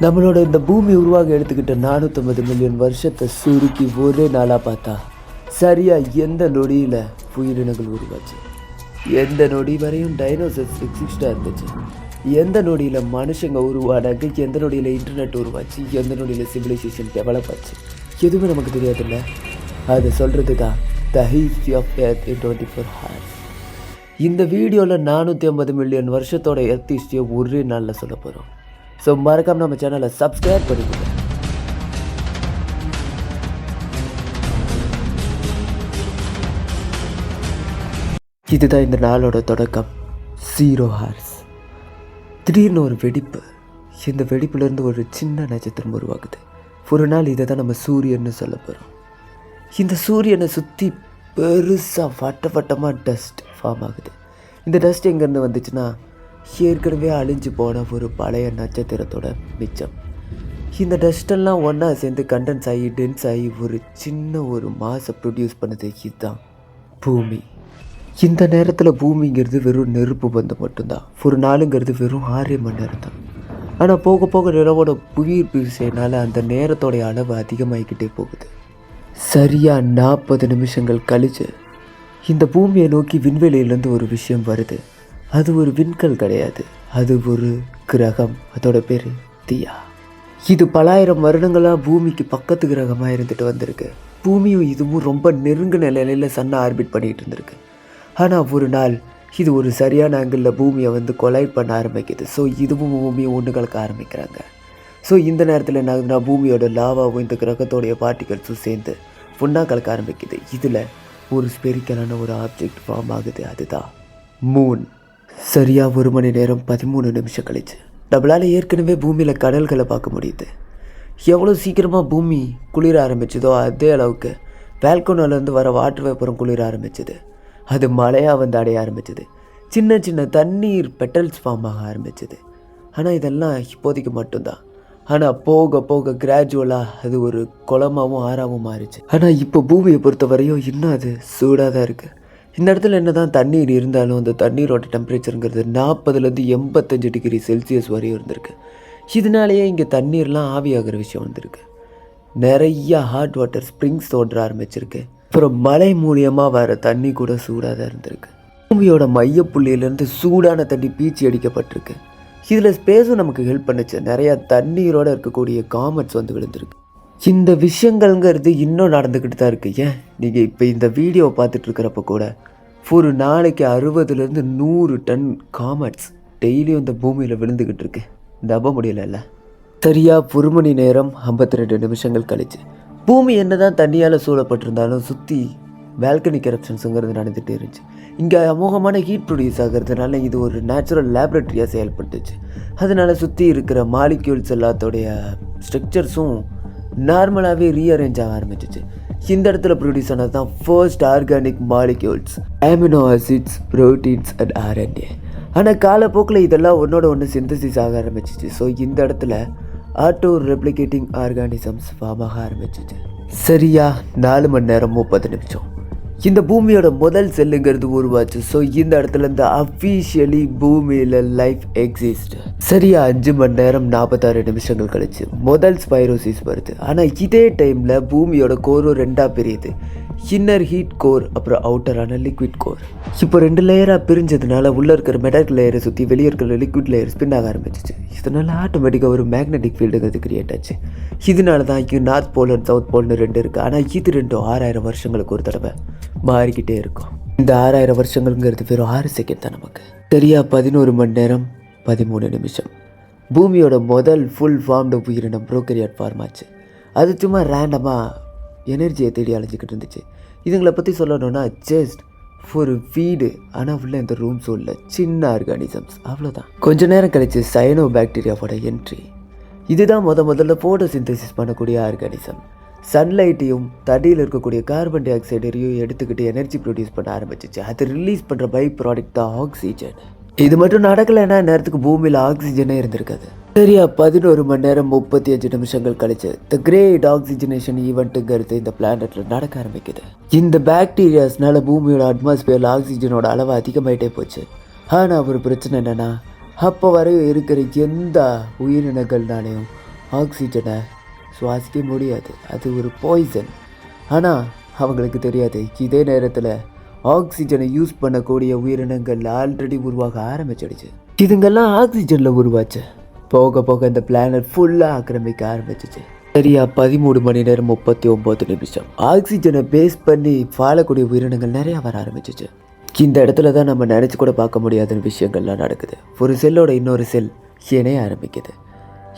நம்மளோட இந்த பூமி உருவாக எடுத்துக்கிட்ட 450 மில்லியன் வருஷத்தை சுருக்கி ஒரே நாளாக பார்த்தா சரியாக எந்த நொடியில் உயிரினங்கள் உருவாச்சு, எந்த நொடி வரையும் டைனோசர்ஸ் எக்ஸிஸ்டாக இருந்துச்சு, எந்த நொடியில் மனுஷங்க உருவானாங்க, எந்த நொடியில் இன்டர்நெட் உருவாச்சு, எந்த நொடியில் சிவிலைசேஷன் டெவலப் ஆச்சு, எதுவுமே நமக்கு தெரியாதுல்ல. அதை சொல்கிறது தான் the history of earth in 24 hours. இந்த வீடியோவில் 450 மில்லியன் வருஷத்தோட எர்த் ஹிஸ்ட்ரியை ஒரே நாளில் சொல்ல போகிறோம். ஸோ மறக்காம நம்ம சேனலை சப்ஸ்கிரைப் பண்ணிக்கோங்க. இதுதான் இந்த நாளோட தொடக்கம். 0 hours. திடீர்னு ஒரு வெடிப்பு. இந்த வெடிப்புலேருந்து ஒரு சின்ன நட்சத்திரம் உருவாகுது. ஒரு நாள் இதை தான் நம்ம சூரியன்னு சொல்ல போகிறோம். இந்த சூரியனை சுற்றி பெருசாக வட்டமாக டஸ்ட் ஃபார்ம் ஆகுது. இந்த டஸ்ட் எங்கேருந்து வந்துச்சுன்னா ஏற்கனவே அழிஞ்சு போன ஒரு பழைய நட்சத்திரத்தோட மிச்சம். இந்த டஸ்டெல்லாம் ஒன்றா சேர்ந்து கண்டென்ஸ் ஆகி டென்ஸ் ஆகி ஒரு சின்ன ஒரு மாஸை ப்ரொடியூஸ் பண்ணது இதுதான் பூமி. இந்த நேரத்தில் பூமிங்கிறது வெறும் நெருப்பு பந்து மட்டும்தான். ஒரு நாளுங்கிறது வெறும் 6 மணி நேரம் தான். ஆனால் போக போக நிலவோட புவியீர்ப்பு விசையினால் அந்த நேரத்தோடைய அளவு அதிகமாகிக்கிட்டே போகுது. சரியாக 40 நிமிஷங்கள் கழிச்சு இந்த பூமியை நோக்கி விண்வெளியிலேருந்து ஒரு விஷயம் வருது. அது ஒரு விண்கல் கிடையாது, அது ஒரு கிரகம். அதோட பேர் தியா. இது பல ஆயிரம் வருடங்களாக பூமிக்கு பக்கத்து கிரகமாக இருந்துட்டு வந்திருக்கு. பூமியும் இதுவும் ரொம்ப நெருங்கின நிலையில் சன்னை ஆர்பிட் பண்ணிகிட்டு இருந்திருக்கு. ஆனால் ஒரு நாள் இது ஒரு சரியான ஆங்கிளில் பூமியை வந்து கொலைட் பண்ண ஆரம்பிக்குது. ஸோ இதுவும் பூமியும் ஒன்று கலக்க ஆரம்பிக்கிறாங்க. ஸோ இந்த நேரத்தில் என்ன ஆகுதுன்னா பூமியோட லாவாவும் இந்த கிரகத்தோடைய பார்ட்டிகல்ஸும் சேர்ந்து ஒன்றா கலக்க ஆரம்பிக்குது. இதில் ஒரு ஸ்பெரிக்கலான ஒரு ஆப்ஜெக்ட் ஃபார்ம் ஆகுது. அதுதான் மூன். சரியாக 1 மணி நேரம் 13 நிமிஷம் கழிச்சு நம்மளால் ஏற்கனவே பூமியில் கடல்களை பார்க்க முடியுது. எவ்வளோ சீக்கிரமாக பூமி குளிர ஆரம்பிச்சதோ அதே அளவுக்கு வேல்கோனோலேருந்து வர வாட்டர் வேப்பரும் குளிர ஆரம்பிச்சது. அது மழையாக வந்து அடைய ஆரம்பிச்சது. சின்ன சின்ன தண்ணீர் பெட்டல்ஸ் ஃபார்ம் ஆக ஆரம்பிச்சது. ஆனால் இதெல்லாம் இப்போதைக்கு மட்டும்தான். ஆனால் போக போக கிராஜுவலாக அது ஒரு குளமாகவும் ஆறாகவும் மாறிச்சு. ஆனால் இப்போ பூமியை பொறுத்த வரையும் இன்னும் அது சூடாக தான் இருக்குது. இந்த இடத்துல என்ன தான் தண்ணீர் இருந்தாலும் அந்த தண்ணீரோட டெம்பரேச்சருங்கிறது 40லேருந்து 85 டிகிரி செல்சியஸ் வரையும் இருந்திருக்கு. இதனாலேயே இங்கே தண்ணீர்லாம் ஆவியாகிற விஷயம் வந்திருக்கு. நிறைய ஹாட் வாட்டர் ஸ்ப்ரிங்ஸ் தோன்ற ஆரம்பிச்சிருக்கு. அப்புறம் மழை மூலியமாக வர தண்ணி கூட சூடாக தான் இருந்திருக்கு. பூமியோட மையப்புள்ளியிலேருந்து சூடான தண்ணி பீச்சி அடிக்கப்பட்டிருக்கு. இதில் ஸ்பேஸும் நமக்கு ஹெல்ப் பண்ணுச்சு. நிறையா தண்ணீரோடு இருக்கக்கூடிய காமெட்ஸ் வந்து விழுந்திருக்கு. இந்த விஷயங்கள்ங்கிறது இன்னும் நடந்துக்கிட்டு தான் இருக்குது. ஏன் நீங்கள் இப்போ இந்த வீடியோ பார்த்துட்ருக்கிறப்ப கூட ஒரு நாளைக்கு 60லேருந்து 100 டன் காமெட்ஸ் டெய்லியும் இந்த பூமியில் விழுந்துக்கிட்டு இருக்கு. நம்ப முடியல. சரியாக 1 மணி நேரம் 52 நிமிஷங்கள் கழிச்சு பூமி என்ன தான் தண்ணியால் சூழப்பட்டிருந்தாலும் சுற்றி வேல்கனிக் எரப்ஷன்ஸுங்கிறது நடந்துகிட்டே இருந்துச்சு. இங்கே அமோகமான ஹீட் ப்ரொடியூஸ் ஆகிறதுனால இது ஒரு நேச்சுரல் லேப்ரட்டரியாக செயல்பட்டுச்சு. அதனால் சுற்றி இருக்கிற மாலிக்யூல்ஸ் எல்லாத்தோடைய ஸ்ட்ரக்சர்ஸும் நார்மலாகவே ரீஅரேஞ்ச் ஆக ஆரம்பிச்சிச்சு. இந்த இடத்துல ப்ரொடியூஸ் ஆனது தான் first organic molecules, amino acids, proteins and RNA. ஆனால் காலப்போக்கில் இதெல்லாம் ஒன்றோட ஒன்று சிந்தசிஸ் ஆக ஆரம்பிச்சிச்சு. ஸோ இந்த இடத்துல ஆட்டோ ரெப்ளிகேட்டிங் ஆர்கானிசம்ஸ் ஃபார்ம் ஆக ஆரம்பிச்சிச்சு. சரியாக 4 மணி நேரம் 30 நிமிஷம் இந்த பூமியோட முதல் செல்லுங்கிறது உருவாச்சு. ஸோ இந்த இடத்துல இந்த அஃபீஷியலி பூமியில் லைஃப் எக்ஸிஸ்ட். சரியாக 5 மணி நேரம் 46 நிமிஷங்கள் கழிச்சு முதல் ஸ்பைரோசிஸ் வருது. ஆனால் இதே டைமில் பூமியோட கோரும் 2ஆக பிரியுது. இன்னர் ஹீட் கோர் அப்புறம் அவுட்டரான லிக்விட் கோர். இப்போ 2 லேயராக பிரிஞ்சதுனால உள்ளே இருக்கிற மெட்டல் லேயரை சுற்றி வெளியே இருக்கிற லிக்விட் லேயர் ஸ்பின் ஆக ஆரம்பிச்சிச்சு. இதனால் ஆட்டோமேட்டிக்காக ஒரு மேக்னெட்டிக் ஃபீல்டுங்கிறது கிரியேட் ஆச்சு. இதனால தான் இங்கே நார்த் போல் அண்ட் சவுத் போல்னு 2 இருக்குது. ஆனால் இது 2 6000 வருஷங்களுக்கு ஒரு தடவை மாறிக்கிட்டே இருக்கும். இந்த 6000 வருஷங்கள்ங்கிறது வெறும் 6 செகண்ட் தான் நமக்கு. சரியாக 11 மணி நேரம் 13 நிமிஷம் பூமியோட முதல் ஃபுல் ஃபார்ம்டு உயிரினம் ப்ரோகேரியாட் ஃபார்ம் ஆச்சு. அது சும்மா ரேண்டமாக எனர்ஜியை தேடி அழைச்சிக்கிட்டு இருந்துச்சு. இதுங்களை பற்றி சொல்லணும்னா ஜஸ்ட் ஒரு வீடு, ஆனால் உள்ள இந்த ரூம்ஸும் இல்லை, சின்ன ஆர்கானிசம்ஸ், அவ்வளோதான். கொஞ்ச நேரம் கழிச்சு சைனோ பாக்டீரியாவோட என்ட்ரி. இதுதான் முதல்ல ஃபோட்டோசிந்தசிஸ் பண்ணக்கூடிய ஆர்கானிசம். சன்லைட்டையும் தண்ணியில் இருக்கக்கூடிய கார்பன் டை ஆக்சைடையும் எடுத்துக்கிட்டு எனர்ஜி ப்ரொடியூஸ் பண்ண ஆரம்பிச்சிச்சு. அது ரிலீஸ் பண்ணுற பை ப்ராடக்ட் தான் ஆக்சிஜன். இது மட்டும் நடக்கலைன்னா நேரத்துக்கு பூமியில் ஆக்சிஜனே இருந்திருக்காது. சரியா 11 மணி நேரம் 35 நிமிஷங்கள் கழிச்சு த கிரேட் ஆக்சிஜனேஷன் ஈவெண்ட்டுங்கிறது இந்த பிளானட்டில் நடக்க ஆரம்பிக்குது. இந்த பாக்டீரியாஸ்னால பூமியோட அட்மாஸ்பியரில் ஆக்சிஜனோட அளவு அதிகமாகிட்டே போச்சு. ஆனால் ஒரு பிரச்சனை என்னென்னா அப்போ வரையும் இருக்கிற எந்த உயிரினங்கள்னாலையும் ஆக்சிஜனை சுவாசிக்க முடியாது, அது ஒரு பாய்சன். ஆனால் அவங்களுக்கு தெரியாது, இதே நேரத்தில் ஆக்சிஜனை யூஸ் பண்ணக்கூடிய உயிரினங்கள் ஆல்ரெடி உருவாக ஆரம்பிச்சிடுச்சு. இதுங்கெல்லாம் ஆக்சிஜனில் உருவாச்சு. போக போக இந்த பிளானட் ஃபுல்லாக ஆக்கிரமிக்க ஆரம்பிச்சிச்சு. சரியா 13 மணி நேரம் 39 நிமிஷம் ஆக்சிஜனை பேஸ் பண்ணி வாழக்கூடிய உயிரினங்கள் நிறையா வர ஆரம்பிச்சிச்சு. இந்த இடத்துல தான் நம்ம நினச்சி கூட பார்க்க முடியாத விஷயங்கள்லாம் நடக்குது. ஒரு செல்லோட இன்னொரு செல் இணைய ஆரம்பிக்குது.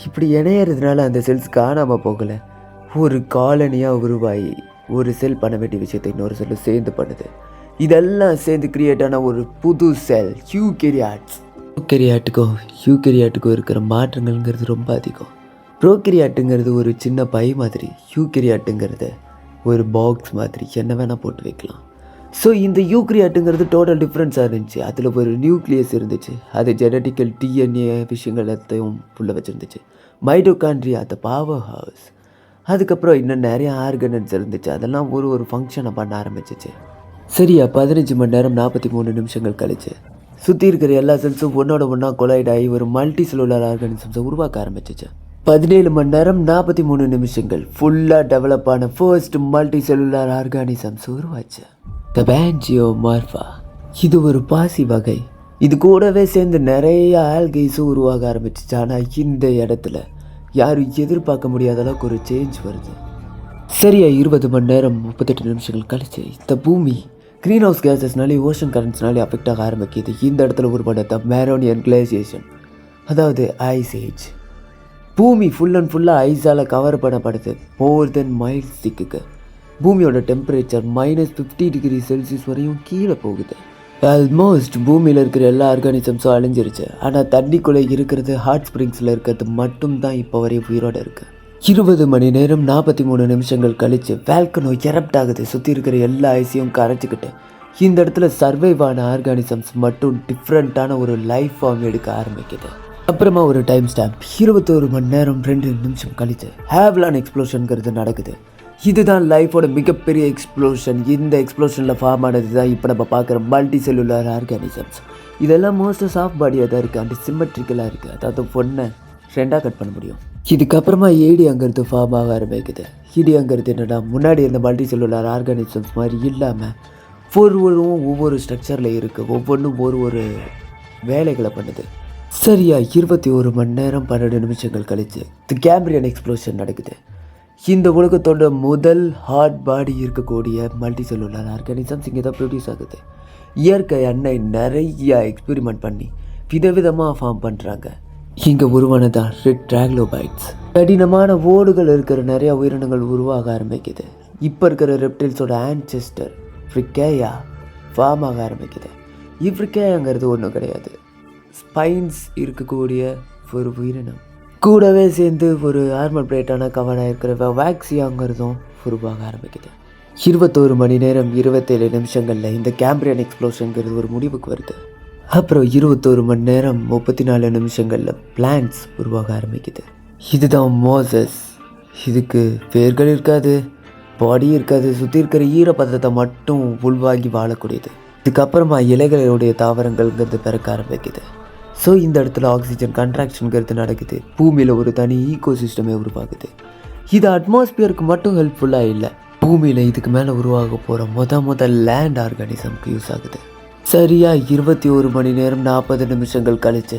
இப்படி இணையறதுனால அந்த செல்ஸ் காணாமல் போகலை, ஒரு காலனியாக உருவாகி ஒரு செல் பண்ண வேண்டிய விஷயத்தை இன்னொரு செல்லும் சேர்ந்து பண்ணுது. இதெல்லாம் சேர்ந்து கிரியேட் ஆன ஒரு புது செல் யூகேரியாட்ஸ். யூகேரியாட்டுக்கும் இருக்கிற மாற்றங்கள்ங்கிறது ரொம்ப அதிகம். ப்ரோகேரியாட்டுங்கிறது ஒரு சின்ன பை மாதிரி, யூகேரியாட்டுங்கிறது ஒரு பாக்ஸ் மாதிரி, என்ன வேணால் போட்டு வைக்கலாம். ஸோ இந்த யூகேரியாட்டுங்கிறது டோட்டல் டிஃப்ரென்ஸாக இருந்துச்சு. அதில் ஒரு நியூக்ளியஸ் இருந்துச்சு, அது ஜெனட்டிக்கல் டிஎன்ஏ விஷயங்கள் எல்லாத்தையும் உள்ள வச்சுருந்துச்சு. Mitochondria the power house. அதுக்கப்புறம் இன்னும் நிறைய ஆர்கனன்ஸ் இருந்துச்சு, அதெல்லாம் ஒரு ஃபங்க்ஷனை பண்ண ஆரம்பிச்சிச்சு. சரியா 15 மணி நேரம் 43 நிமிஷங்கள் கழிச்சு சுற்றி இருக்கிற எல்லா செல்ஸும் ஒன்றோட ஒன்றா கொலைட் ஆகி ஒரு மல்டி செல்லுலர் ஆர்கானிசம்ஸை உருவாக்க ஆரம்பிச்சிச்சு. 17 மணி நேரம் 43 நிமிஷங்கள் ஃபுல்லாக டெவலப் ஆன ஃபர்ஸ்ட் மல்டி செல்லுலர் ஆர்கானிசம்ஸ் உருவாச்சு, த பேஞ்சியோமார்ஃபா. இது ஒரு பாசி வகை. இது கூடவே சேர்ந்து நிறைய ஆல்கைஸும் உருவாக ஆரம்பிச்சிச்சு. ஆனால் இந்த இடத்துல யாரும் எதிர்பார்க்க முடியாத அளவுக்கு ஒரு சேஞ்ச் வருது. சரியா 20 மணி நேரம் 38 நிமிஷங்கள் கழிச்சு இந்த பூமி க்ரீன் ஹவுஸ் கேஸஸ்னாலே ஓஷன் கரண்ட்ஸ்னாலே அஃபெக்ட் ஆக ஆரம்பிக்குது. இந்த இடத்துல உருவான த மேரோனியன் கிளேசியேஷன், அதாவது ஐஸ் ஏஜ். பூமி ஃபுல்லாக ஐஸால் கவர் பண்ணப்படுது. மோர் தென் மைல்ஸ் திக்குக்கு பூமியோட டெம்பரேச்சர் -50 டிகிரி செல்சியஸ் வரையும் கீழே போகுது. ஆல்மோஸ்ட் பூமியில் இருக்கிற எல்லா ஆர்கானிசம்ஸும் அழிஞ்சிருச்சு. ஆனால் தண்ணிக்குள்ளே இருக்கிறது, ஹாட் ஸ்ப்ரிங்ஸில் இருக்கிறது மட்டும்தான் இப்போ வரையும் உயிரோடு இருக்குது. 20 மணி நேரம் 43 நிமிஷங்கள் கழித்து வேல்கனோ எரப்ட் ஆகுது. சுற்றி இருக்கிற எல்லா ஐஸையும் கரைச்சிக்கிட்டு இந்த இடத்துல சர்வைவ் ஆன ஆர்கானிசம்ஸ் மட்டும் டிஃப்ரெண்ட்டான ஒரு லைஃப் ஃபார்ம் எடுக்க ஆரம்பிக்குது. அப்புறமா ஒரு டைம் ஸ்டாம்ப் 21 மணி நேரம் 2 நிமிஷம் கழித்து ஹேவ்லான் எக்ஸ்ப்ளோஷனுங்கிறது நடக்குது. இதுதான் லைஃபோட மிகப்பெரிய எக்ஸ்ப்ளோஷன். இந்த எக்ஸ்ப்ளோஷனில் ஃபார்ம் ஆனது தான் இப்போ நம்ம பார்க்குற மல்டி செல்லுலர் ஆர்கானிசம்ஸ். இதெல்லாம் மோஸ்ட்டாக சாஃப்ட் பாடியாக தான் இருக்குது, அண்ட் சிமெட்ரிக்கலாக இருக்குது. அதாவது பொண்ணை 2ஆக கட் பண்ண முடியும். இதுக்கப்புறமா ஏடியாங்கிறது ஃபார்ம் ஆக ஆரம்பிக்குது. ஏடியாங்கிறது என்னென்னா, முன்னாடி இந்த மல்டி செல்லுலர் ஆர்கானிசம்ஸ் மாதிரி இல்லாமல் ஒவ்வொரு ஸ்ட்ரக்சரில் இருக்குது, ஒவ்வொன்றும் ஒரு வேலைகளை பண்ணுது. சரியா 21 மணி நேரம் 12 நிமிஷங்கள் கழித்து தி கேம்பிரியன் எக்ஸ்ப்ளோஷன் நடக்குது. இந்த உலகத்தோட முதல் ஹாட் பாடி இருக்கக்கூடிய மல்டி செல்லுலர் ஆர்கானிசம்ஸ் இங்கே தான் ப்ரொடியூஸ் ஆகுது. இயற்கை அன்னை நிறைய எக்ஸ்பெரிமெண்ட் பண்ணி விதவிதமாக ஃபார்ம் பண்ணுறாங்க. இங்கே உருவானதான் ரெட் ட்ராக்லோபைட்ஸ். கடினமான ஓடுகள் இருக்கிற நிறையா உயிரினங்கள் உருவாக ஆரம்பிக்குது. இப்போ இருக்கிற ரெப்டைல்ஸோட ஆன்செஸ்டர் ஃப்ரிக்கேயா ஃபார்ம் ஆக ஆரம்பிக்குது. ஃப்ரிக்கேயாங்கிறது ஒன்றும் கிடையாது, ஸ்பைன்ஸ் இருக்கக்கூடிய ஒரு உயிரினம். கூடவே சேர்ந்து ஒரு ஆர்மல் பிளேட்டான கவனாக இருக்கிற வேக்சியாங்கிறதும் உருவாக ஆரம்பிக்குது. 21 மணி நேரம் 27 நிமிஷங்களில் இந்த கேம்பிரியன் எக்ஸ்ப்ளோஷனுங்கிறது ஒரு முடிவுக்கு வருது. அப்புறம் 21 மணி நேரம் 34 நிமிஷங்களில் பிளான்ட்ஸ் உருவாக ஆரம்பிக்குது. இதுதான் மோசஸ். இதுக்கு வேர்கள் இருக்காது, பாடி இருக்காது, சுற்றி இருக்கிற ஈரப்பதத்தை மட்டும் உள்வாங்கி வாழக்கூடியது. இதுக்கப்புறமா இலைகளுடைய தாவரங்கள்ங்கிறது பிறக்க ஆரம்பிக்குது. ஸோ இந்த இடத்துல ஆக்சிஜன் கண்ட்ராக்ஷனுங்கிறது நடக்குது. பூமியில் ஒரு தனி ஈகோசிஸ்டமே உருவாகுது. இது அட்மாஸ்பியருக்கு மட்டும் ஹெல்ப்ஃபுல்லாக இல்லை, பூமியில் இதுக்கு மேலே உருவாக போகிற முதல் லேண்ட் ஆர்கானிசம்க்கு யூஸ் ஆகுது. சரியாக 21 மணி நேரம் 40 நிமிஷங்கள் கழிச்சு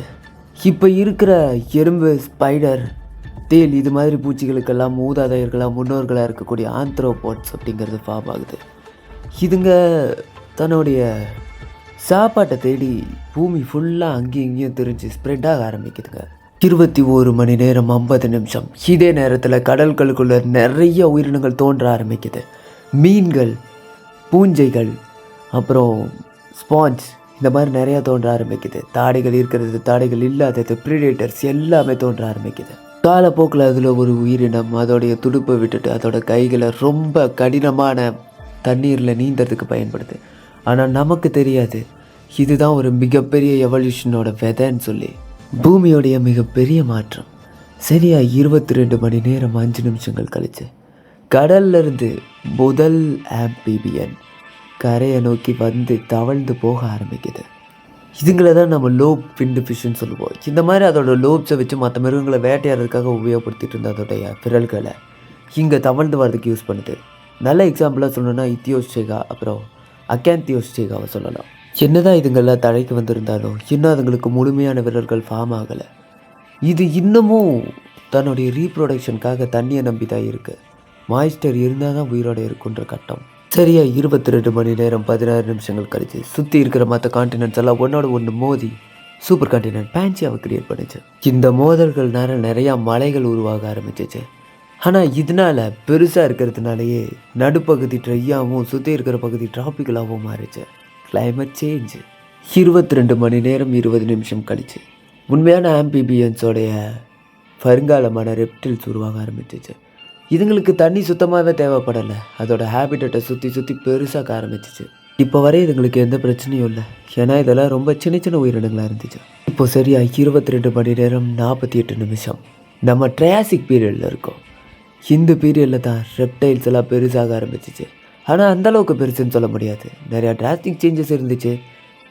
இப்போ இருக்கிற எறும்பு, ஸ்பைடர், தேல், இது மாதிரி பூச்சிகளுக்கெல்லாம் மூதாதையர்களாக முன்னோர்களாக இருக்கக்கூடிய ஆந்த்ரோபாட்ஸ் அப்படிங்கிறது ஃபார்ம் ஆகுது. இதுங்க தன்னுடைய சாப்பாட்டை தேடி பூமி ஃபுல்லாக அங்கேயும் இங்கேயும் தெரிஞ்சு ஸ்ப்ரெட் ஆக ஆரம்பிக்குதுங்க. 21 மணி நேரம் 50 நிமிஷம் இதே நேரத்தில் கடல்களுக்குள்ள நிறைய உயிரினங்கள் தோன்ற ஆரம்பிக்குது. மீன்கள், பூஞ்சைகள், அப்புறம் ஸ்பாஞ்ச், இந்த மாதிரி நிறையா தோன்ற ஆரம்பிக்குது. தாடைகள் இருக்கிறது, தாடைகள் இல்லாதது, ப்ரிடேட்டர்ஸ் எல்லாமே தோன்ற ஆரம்பிக்குது. காலப்போக்கில் அதில் ஒரு உயிரினம் அதோடைய துடுப்பை விட்டுட்டு அதோட கைகளை ரொம்ப கடினமான தண்ணீரில் நீந்தறதுக்கு பயன்படுது. ஆனால் நமக்கு தெரியாது இதுதான் ஒரு மிகப்பெரிய எவல்யூஷனோட விதைன்னு சொல்லி. பூமியோடைய மிகப்பெரிய மாற்றம். சரியாக 22 மணி நேரம் 5 நிமிஷங்கள் கழிச்சு கடல்லிருந்து முதல் ஆம்பிபியன் கரையை நோக்கி வந்து தவழ்ந்து போக ஆரம்பிக்குது. இதுங்களை தான் நம்ம லோப் ஃபின்டு ஃபிஷ்ஷுன்னு சொல்லுவோம். இந்த மாதிரி அதோட லோப்ஸை வச்சு மற்ற மிருகங்களை வேட்டையாடுறதுக்காக உபயோகப்படுத்திட்டு இருந்த அதோடைய விரல்களை இங்கே தவழ்ந்து வர்றதுக்கு யூஸ் பண்ணுது. நல்ல எக்ஸாம்பிளாக சொல்லணும்னா இத்தியோஸ்டேகா அப்புறம் அக்காந்தியோஸ்டேகாவை சொல்லலாம். என்னதான் இதுங்கெல்லாம் தழைக்கு வந்திருந்தாலும் இன்னும் அதுங்களுக்கு முழுமையான விரல்கள் ஃபார்ம் ஆகலை. இது இன்னமும் தன்னுடைய ரீப்ரொடக்ஷனுக்காக தண்ணியை நம்பி தான் இருக்குது. மாய்ஸ்டர் இருந்தால் தான் உயிரோடு இருக்குன்ற கட்டம். சரியாக 22 மணி நேரம் 16 நிமிஷங்கள் கழிச்சு சுற்றி இருக்கிற மற்ற கான்டினென்ட்ஸ் எல்லாம் ஒன்றோட ஒன்று மோதி சூப்பர் கான்டினென்ட் பேன்சியாவை கிரியேட் பண்ணிச்சு. இந்த மோதல்கள்னால நிறையா மலைகள் உருவாக ஆரம்பிச்சிச்சு. ஆனால் இதனால் பெருசாக இருக்கிறதுனாலேயே நடுப்பகுதி ட்ரையாகவும் சுற்றி இருக்கிற பகுதி டிராபிக்கலாகவும் மாறிச்சு. Climate change. 22 மணி நேரம் 20 நிமிஷம் கழிச்சு உண்மையான ஆம்பிபியன்ஸோடைய வருங்காலமான ரெப்டில்ஸ் உருவாக ஆரம்பிச்சிச்சு. இதுங்களுக்கு தண்ணி சுத்தமாகவே தேவைப்படலை. அதோட ஹேபிட்டை சுற்றி பெருசாக ஆரம்பிச்சிச்சு. இப்போ வரை இதுங்களுக்கு எந்த பிரச்சனையும் இல்லை. ஏன்னா இதெல்லாம் ரொம்ப சின்ன சின்ன உயிரினங்களாக இருந்துச்சு. இப்போ சரியாக 22 மணி நேரம் 48 நிமிஷம் நம்ம ட்ரையாசிக் பீரியடில் இருக்கோம். இந்த பீரியடில் தான் ரெப்டைல்ஸ் எல்லாம் பெருசாக ஆரம்பிச்சிச்சு. ஆனால் அந்தளவுக்கு பெருசுன்னு சொல்ல முடியாது. நிறையா டிராஸ்டிக் சேஞ்சஸ் இருந்துச்சு.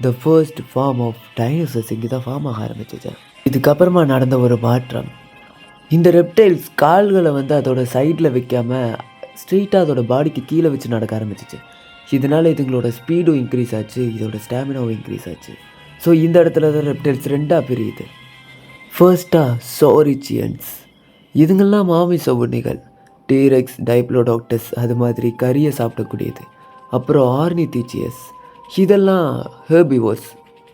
The first form of dinosaurs இங்கே தான் ஃபார்ம் ஆக ஆரம்பிச்சிச்சு. இதுக்கப்புறமா நடந்த ஒரு மாற்றம், இந்த ரெப்டைல்ஸ் கால்களை அதோட சைடில் வைக்காமல் ஸ்ட்ரெயிட்டாக அதோட பாடிக்கு கீழே வச்சு நடக்க ஆரம்பிச்சிச்சு. இதனால் இதுங்களோட ஸ்பீடும் இன்க்ரீஸ் ஆச்சு, இதோட ஸ்டாமினாவும் இன்க்ரீஸ் ஆச்சு. ஸோ இந்த இடத்துல தான் ரெப்டைல்ஸ் ரெண்டாக பிரியுது. ஃபர்ஸ்ட்டாக சோரிச்சியன்ஸ். இதுங்கெல்லாம் மாமிச உண்ணிகள். டீரெக்ஸ், டைப்ளோடாக்டஸ் அது மாதிரி கறியை சாப்பிடக்கூடியது. அப்புறம் ஆர்னிதீச்சியஸ், இதெல்லாம் ஹெர்பிவோர்ஸ்,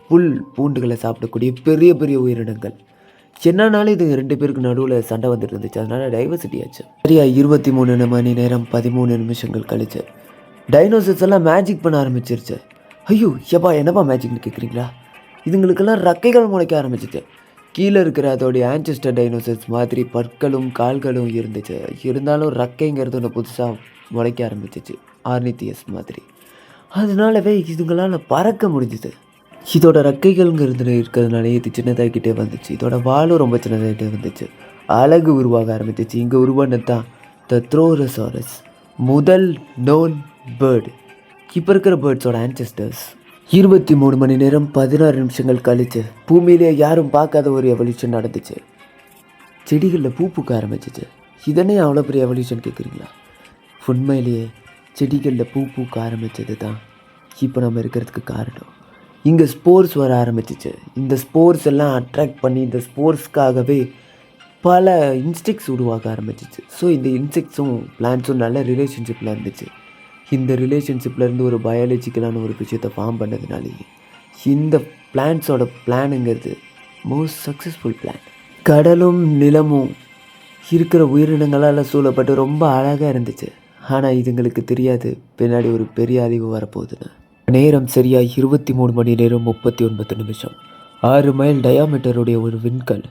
புல் பூண்டுகளை சாப்பிடக்கூடிய பெரிய பெரிய உயிரினங்கள். என்னன்னாலும் இது 2 பேருக்கு நடுவில் சண்டை வந்துட்டு இருந்துச்சு. அதனால் டைவர்சிட்டி ஆச்சு. சரியா 23 மணி நேரம் 13 நிமிஷங்கள் கழிச்சு டைனோசர்ஸ் எல்லாம் மேஜிக் பண்ண ஆரம்பிச்சிருச்சு. ஐயோ எப்பா என்னப்பா மேஜிக்னு கேட்குறீங்களா? இதுங்களுக்கெல்லாம் ரெக்கைகள் முளைக்க ஆரம்பிச்சிச்சு. கீழே இருக்கிற அதோடைய ஆன்செஸ்டர் டைனோசர்ஸ் மாதிரி பற்களும் கால்களும் இருந்துச்சு. இருந்தாலும் ரெக்கைங்கிறது ஒன்று புதுசாக முளைக்க ஆரம்பிச்சிச்சு, ஆர்னித்தியஸ் மாதிரி. அதனாலவே இதுங்களால் பறக்க முடிஞ்சுது. இதோட ரெக்கைகள்ங்கிறது இருக்கிறதுனாலே இது சின்னதாகிக்கிட்டே வந்துச்சு. இதோட வாலும் ரொம்ப சின்னதாகிட்டே வந்துச்சு. அழகு உருவாக ஆரம்பிச்சிச்சு. இங்கே உருவானது தான் த த்ரோரோசாரஸ், முதல் நோன் பேர்டு. இப்போ இருக்கிற பேர்ட்ஸோட ஆன்செஸ்டர்ஸ். 23 மணி நேரம் 16 நிமிஷங்கள் கழிச்சு பூமியிலே யாரும் பார்க்காத ஒரு எவல்யூஷன் நடந்துச்சு. செடிகளில் பூ பூக்க ஆரம்பிச்சிச்சு. இதனே அவ்வளோ பெரிய எவல்யூஷன் கேட்குறீங்களா? உண்மையிலேயே செடிகளில் பூ பூக்க ஆரம்பித்தது தான் இப்போ நம்ம இருக்கிறதுக்கு காரணம். இங்கே ஸ்போர்ஸ் வர ஆரம்பிச்சிச்சு. இந்த ஸ்போர்ஸ் எல்லாம் அட்ராக்ட் பண்ணி இந்த ஸ்போர்ட்ஸ்க்காகவே பல இன்செக்ட்ஸ் உருவாக ஆரம்பிச்சிச்சு. ஸோ இந்த இன்செக்ட்ஸும் பிளான்ட்ஸும் நல்ல ரிலேஷன்ஷிப்பில் இருந்துச்சு. இந்த ரிலேஷன்ஷிப்லேருந்து ஒரு பயாலஜிக்கலான ஒரு விஷயத்தை ஃபார்ம் பண்ணதுனாலேயே இந்த பிளான்ட்ஸோட பிளானுங்கிறது மோஸ்ட் சக்ஸஸ்ஃபுல் பிளான். கடலும் நிலமும் இருக்கிற உயிரினங்களால் சூழப்பட்டு ரொம்ப அழகாக இருந்துச்சு. ஆனால் இதுங்களுக்கு தெரியாது பின்னாடி ஒரு பெரிய அழிவு வரப்போகுதுன்னு. நேரம் சரியாக 23 மணி நேரம் 39 நிமிஷம் 6 மைல் டயாமீட்டருடைய ஒரு விண்கல்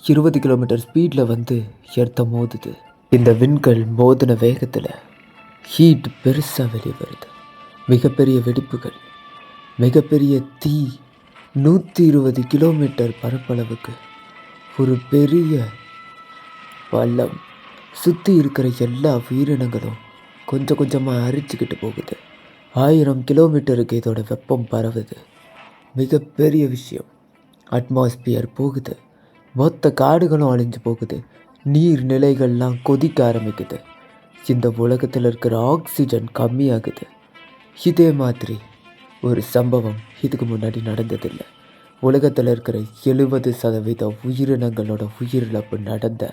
20 கிலோமீட்டர் ஸ்பீடில் எர்த்த மோதுது. இந்த விண்கல் மோதின வேகத்தில் ஹீட் பெருசாக வெளியே வருது. மிகப்பெரிய வெடிப்புகள், மிகப்பெரிய தீ, 120 கிலோமீட்டர் பரப்பளவுக்கு ஒரு பெரிய பள்ளம். சுற்றி இருக்கிற எல்லா உயிரினங்களும் கொஞ்சம் கொஞ்சமாக அரிச்சுக்கிட்டு போகுது. 1000 கிலோமீட்டருக்கு இதோட வெப்பம் பரவுது. மிகப்பெரிய விஷயம். அட்மாஸ்பியர் போகுது. மொத்த காடுகளும் அழிஞ்சு போகுது. நீர்நிலைகள்லாம் கொதிக்க ஆரம்பிக்குது. இந்த உலகத்தில் இருக்கிற ஆக்சிஜன் கம்மியாகுது. இதே மாதிரி ஒரு சம்பவம் இதுக்கு முன்னாடி நடந்ததில்லை. உலகத்தில் இருக்கிற 70% உயிரினங்களோட உயிரிழப்பு நடந்த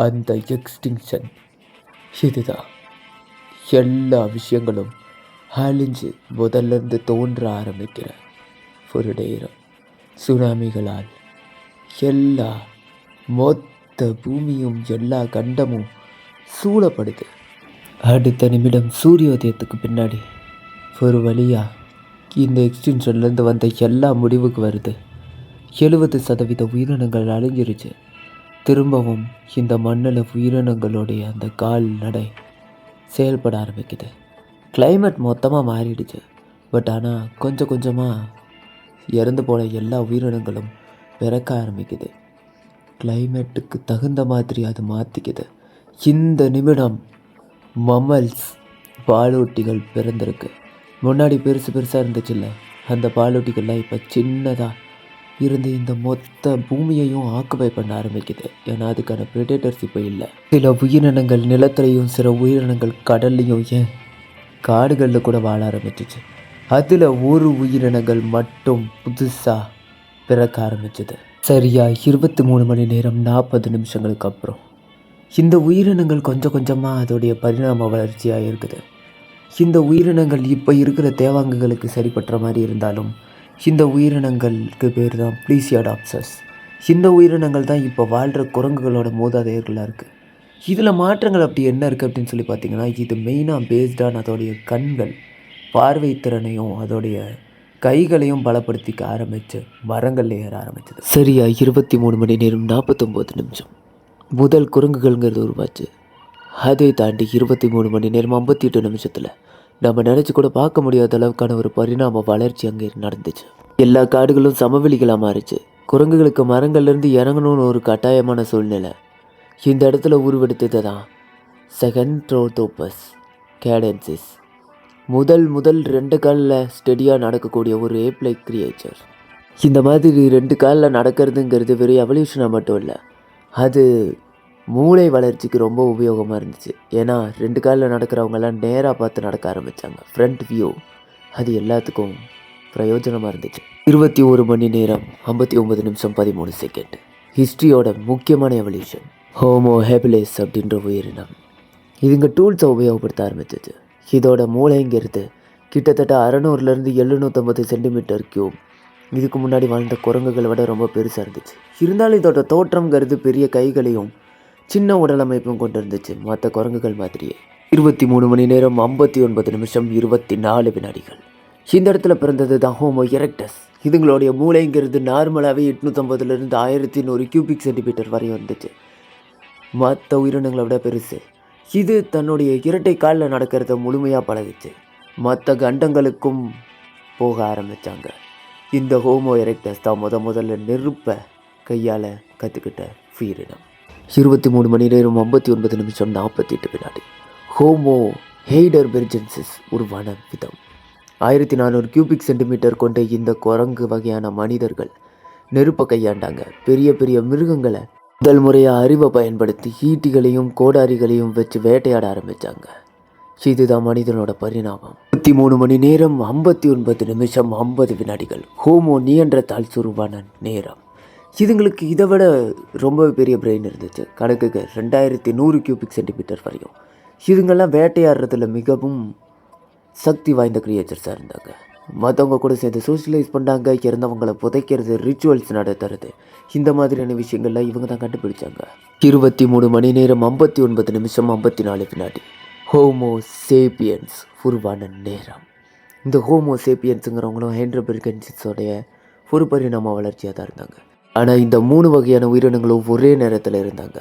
அந்த எக்ஸ்டிங்ஷன் இதுதான். எல்லா விஷயங்களும் அழிஞ்சு முதல்லேருந்து தோன்ற ஆரம்பிக்கிற ஒரு நேரம். சுனாமிகளால் எல்லா மொத்த பூமியும் எல்லா கண்டமும் சூழப்படுது. அடுத்த நிமிடம் சூரியோதயத்துக்கு பின்னாடி ஒரு வழியாக இந்த எக்ஸ்டென்ஷன்லேருந்து வந்த எல்லா முடிவுக்கு வருது. 70% உயிரினங்கள் அழிஞ்சிருச்சு. திரும்பவும் இந்த மண்ணில் உயிரினங்களுடைய அந்த கால் நடை செயல்பட ஆரம்பிக்குது. கிளைமேட் மொத்தமாக மாறிடுச்சு. பட் ஆனால் கொஞ்சம் கொஞ்சமாக இறந்து போன எல்லா உயிரினங்களும் பிறக்க ஆரம்பிக்குது. கிளைமேட்டுக்கு தகுந்த மாதிரி அது மாற்றிக்குது. இந்த நிமிடம் மம்மல்ஸ், பாலூட்டிகள் பிறந்திருக்கு. முன்னாடி பெருசாக இருந்துச்சுல்ல, அந்த பாலூட்டிகள்லாம் இப்போ சின்னதாக இருந்து இந்த மொத்த பூமியையும் ஆக்குபை பண்ண ஆரம்பிக்குது. ஏன்னா அதுக்கான ப்ரெடேட்டர்ஸ் இப்போ இல்லை. சில உயிரினங்கள் நிலத்திலையும் சில உயிரினங்கள் கடல்லையும் ஏன் காடுகளில் கூட வாழ ஆரம்பிச்சிச்சு. அதில் ஒரு உயிரினங்கள் மட்டும் புதுசாக பிறக்க ஆரம்பிச்சது. சரியாக 23 மணி நேரம் 40 நிமிஷங்களுக்கு அப்புறம் இந்த உயிரினங்கள் கொஞ்சம் கொஞ்சமாக அதோடைய பரிணாம வளர்ச்சியாக இருக்குது. இந்த உயிரினங்கள் இப்போ இருக்கிற தேவாங்குகளுக்கு சரிப்பட்ட மாதிரி இருந்தாலும் இந்த உயிரினங்களுக்கு பேர் தான் ப்ளீசியோடாப்சஸ். இந்த உயிரினங்கள் தான் இப்போ வாழ்கிற குரங்குகளோட மூதாதையர்களாக இருக்குது. இதில் மாற்றங்கள் அப்படி என்ன இருக்குது அப்படின்னு சொல்லி பார்த்தீங்கன்னா, இது மெயினாக பேஸ்டான அதோடைய கண்கள் பார்வை திறனையும் அதோடைய கைகளையும் பலப்படுத்திக்க ஆரம்பித்து மரங்களில் ஏற ஆரம்பிச்சது. சரியாக 23 மணி நேரம் 49 நிமிஷம் முதல் குரங்குகள்ங்கிறது உருவாச்சு. அதை தாண்டி 23 மணி நேரம் 58 நிமிஷத்தில் நம்ம நினச்சி கூட பார்க்க முடியாத அளவுக்கான ஒரு பரிணாம வளர்ச்சி அங்கே நடந்துச்சு. எல்லா காடுகளும் சமவெளிகளாக மாறிச்சு. குரங்குகளுக்கு மரங்கள்லேருந்து இறங்கணும்னு ஒரு கட்டாயமான சூழ்நிலை இந்த இடத்துல உருவெடுத்தது தான் செகன்ட்ரோதோபஸ் கேடென்சிஸ். முதல் 2 காலில் ஸ்டெடியாக நடக்கக்கூடிய ஒரு ஏப் லைக் கிரியேச்சர். இந்த மாதிரி 2 காலில் நடக்கிறதுங்கிறது வெறும் எவல்யூஷனாக மட்டும் இல்லை, அது மூளை வளர்ச்சிக்கு ரொம்ப உபயோகமாக இருந்துச்சு. ஏன்னா 2 காலில் நடக்கிறவங்கெல்லாம் நேராக பார்த்து நடக்க ஆரம்பித்தாங்க. ஃப்ரண்ட் வியூ அது எல்லாத்துக்கும் பிரயோஜனமாக இருந்துச்சு. 21 மணி நேரம் 59 நிமிஷம் 13 செகண்ட் ஹிஸ்ட்ரியோட முக்கியமான எவல்யூஷன் ஹோமோ ஹெபிலிஸ் அப்படின்ற உயிரினம். இதுங்க டூல்ஸை உபயோகப்படுத்த ஆரம்பிச்சிச்சு. இதோட மூளைங்கிறது கிட்டத்தட்ட 600லேருந்து 750 சென்டிமீட்டர் கியூப். இதுக்கு முன்னாடி வாழ்ந்த குரங்குகளை விட ரொம்ப பெருசாக இருந்துச்சு. இருந்தாலும் இதோட தோற்றம்ங்கிறது பெரிய கைகளையும் சின்ன உடலமைப்பும் கொண்டு இருந்துச்சு மற்ற குரங்குகள் மாதிரியே. 23 மணி நேரம் 59 நிமிஷம் 24 வினாடிகள் இந்த இடத்துல பிறந்தது தான் ஹோமோ எரெக்டஸ். இதுங்களுடைய மூளைங்கிறது நார்மலாகவே 850லேருந்து 1100 கியூபிக் சென்டிமீட்டர் வரையும் இருந்துச்சு. மற்ற உயிரினங்களை விட பெருசு. இது தன்னுடைய இரட்டை காலில் நடக்கிறத முழுமையாக பழகிச்சு. மற்ற கண்டங்களுக்கும் போக ஆரம்பித்தாங்க. இந்த ஹோமோ எரெக்டஸ் தான் முதல்ல நெருப்பை கையால் கற்றுக்கிட்ட உயிரினம். 23 மணி நேரம் 59 நிமிஷம் 48 வினாடி ஹோமோ ஹெய்டர்பெர்ஜென்சிஸ் உருவான விதம். 1400 கியூபிக் சென்டிமீட்டர் கொண்ட இந்த குரங்கு வகையான மனிதர்கள் நெருப்பை கையாண்டாங்க. பெரிய பெரிய மிருகங்களை முதல் முறையாக அறிவை பயன்படுத்தி ஈட்டிகளையும் கோடாரிகளையும் வச்சு வேட்டையாட ஆரம்பித்தாங்க. இதுதான் மனிதனோட பரிணாமம். 23 மணி நேரம் 59 நிமிஷம் 50 வினாடிகள் ஹோமோ நியண்டர்தால்ஸ் உருவான நேரம். இதுங்களுக்கு இதை விட ரொம்ப பெரிய பிரெயின் இருந்துச்சு. கணக்குக்கு 2100 கியூபிக் சென்டிமீட்டர் வரையும். இதுங்கெல்லாம் வேட்டையாடுறதுல மிகவும் சக்தி வாய்ந்த கிரியேச்சர்ஸாக இருந்தாங்க. மற்றவங்க கூட சேர்ந்து சோஷியலைஸ் பண்ணாங்க. இறந்தவங்களை புதைக்கிறது, ரிச்சுவல்ஸ் நடத்துறது, இந்த மாதிரியான விஷயங்கள்லாம் இவங்க தான் கண்டுபிடிச்சாங்க. 23 மணி நேரம் 59 நிமிஷம் 54 வினாடி ஹோமோ சேப்பியன்ஸ் உருவான நேரம். இந்த ஹோமோ சேப்பியன்ஸுங்கிறவங்களும் ஹெய்டர்பெர்ஜென்சிஸோடைய ஒரு பரிணாம வளர்ச்சியாக தான் இருந்தாங்க. ஆனால் இந்த 3 வகையான உயிரினங்களும் ஒரே நேரத்தில் இருந்தாங்க.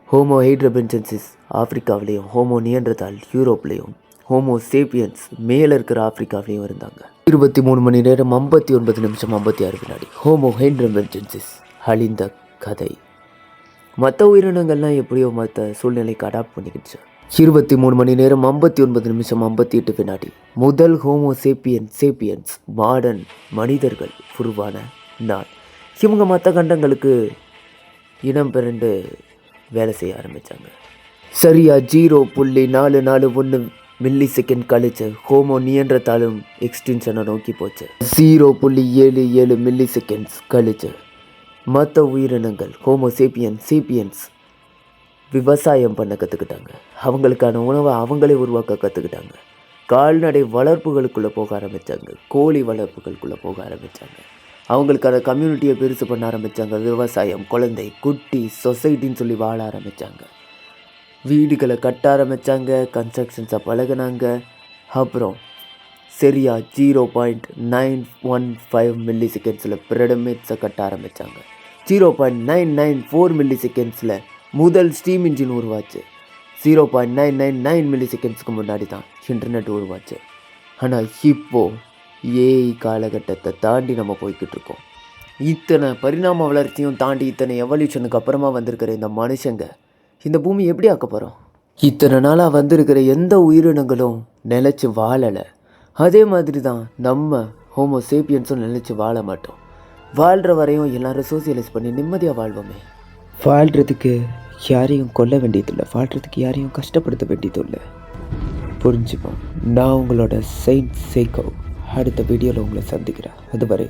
ஹோமோ ஹெய்டர்பெர்ஜென்சிஸ் ஆப்பிரிக்காவிலையும், ஹோமோ நியண்டர்தால் யூரோப்லேயும், ஹோமோ சேப்பியன்ஸ் மேலே இருக்கிற ஆப்பிரிக்காவிலையும் இருந்தாங்க. 23 மணி நேரம் 59 நிமிஷம் 56 வினாடி ஹோமோ ஹெய்டர்பெர்ஜென்சிஸ் அழிந்த கதை. மற்ற உயிரினங்கள்லாம் எப்படியோ மற்ற சூழ்நிலைக்கு அடாப்ட் பண்ணிக்கிடுச்சு. 23 மணி நேரம் 59 நிமிஷம் 58 வினாடி முதல் ஹோமோ சேப்பியன்ஸ் மாடர்ன் மனிதர்கள் உருவான நாள். இவங்க மற்ற கண்டங்களுக்கு இனம் பெறண்டு வேலை செய்ய ஆரம்பித்தாங்க. சரியாக 0.441 மில்லி செகண்ட் கழிச்சு ஹோமோ நியண்டர்தாலும் எக்ஸ்டென்ஷனை நோக்கி போச்சு. 0.77 மில்லி செகண்ட்ஸ் கழிச்சு மற்ற உயிரினங்கள் ஹோமோ சேப்பியன்ஸ் விவசாயம் பண்ண கற்றுக்கிட்டாங்க. அவங்களுக்கான உணவை அவங்களே உருவாக்க கற்றுக்கிட்டாங்க. கால்நடை வளர்ப்புகளுக்குள்ளே போக ஆரம்பித்தாங்க. கோழி வளர்ப்புகளுக்குள்ளே போக ஆரம்பித்தாங்க. அவங்களுக்கான கம்யூனிட்டியை பெருசு பண்ண ஆரம்பித்தாங்க. விவசாயம், குழந்தை, குட்டி, சொசைட்டின்னு சொல்லி வாழ ஆரம்பித்தாங்க. வீடுகளை கட்ட ஆரம்பித்தாங்க. கன்ஸ்ட்ரக்ஷன்ஸை பழகினாங்க. அப்புறம் சரியாக 0.915 மில்லி செகண்ட்ஸில் பிரமிட்ஸை கட்ட ஆரம்பித்தாங்க. 0.994 மில்லி செகண்ட்ஸில் முதல் ஸ்டீம் இன்ஜின் உருவாச்சு. 0.999 மில்லி செகண்ட்ஸுக்கு முன்னாடி தான் இன்டர்நெட் உருவாச்சு. ஆனால் இப்போது ஏஐ காலகட்டத்தை தாண்டி நம்ம போய்கிட்டு இருக்கோம். இத்தனை பரிணாம வளர்ச்சியும் தாண்டி இத்தனை எவல்யூஷனுக்கு அப்புறமா வந்திருக்கிற இந்த மனுஷங்க இந்த பூமி எப்படி ஆக்க போகிறோம்? இத்தனை நாளாக வந்திருக்கிற எந்த உயிரினங்களும் நிலச்சி வாழலை. அதே மாதிரி தான் நம்ம ஹோமோ சேப்பியன்ஸும் நினச்சி வாழ மாட்டோம். வாழ்கிற வரையும் எல்லாரும் சோசியலைஸ் பண்ணி நிம்மதியாக வாழ்வோமே. வாழ்கிறதுக்கு யாரையும் கொல்ல வேண்டியதில்லை, வாழ்கிறதுக்கு யாரையும் கஷ்டப்படுத்த வேண்டியதில்லை. புரிஞ்சுப்போம். நான் உங்களோட செயின்ட் சேக்கோ. அடுத்த வீடியோவில் உங்களை சந்திக்கிறேன். அதுவரை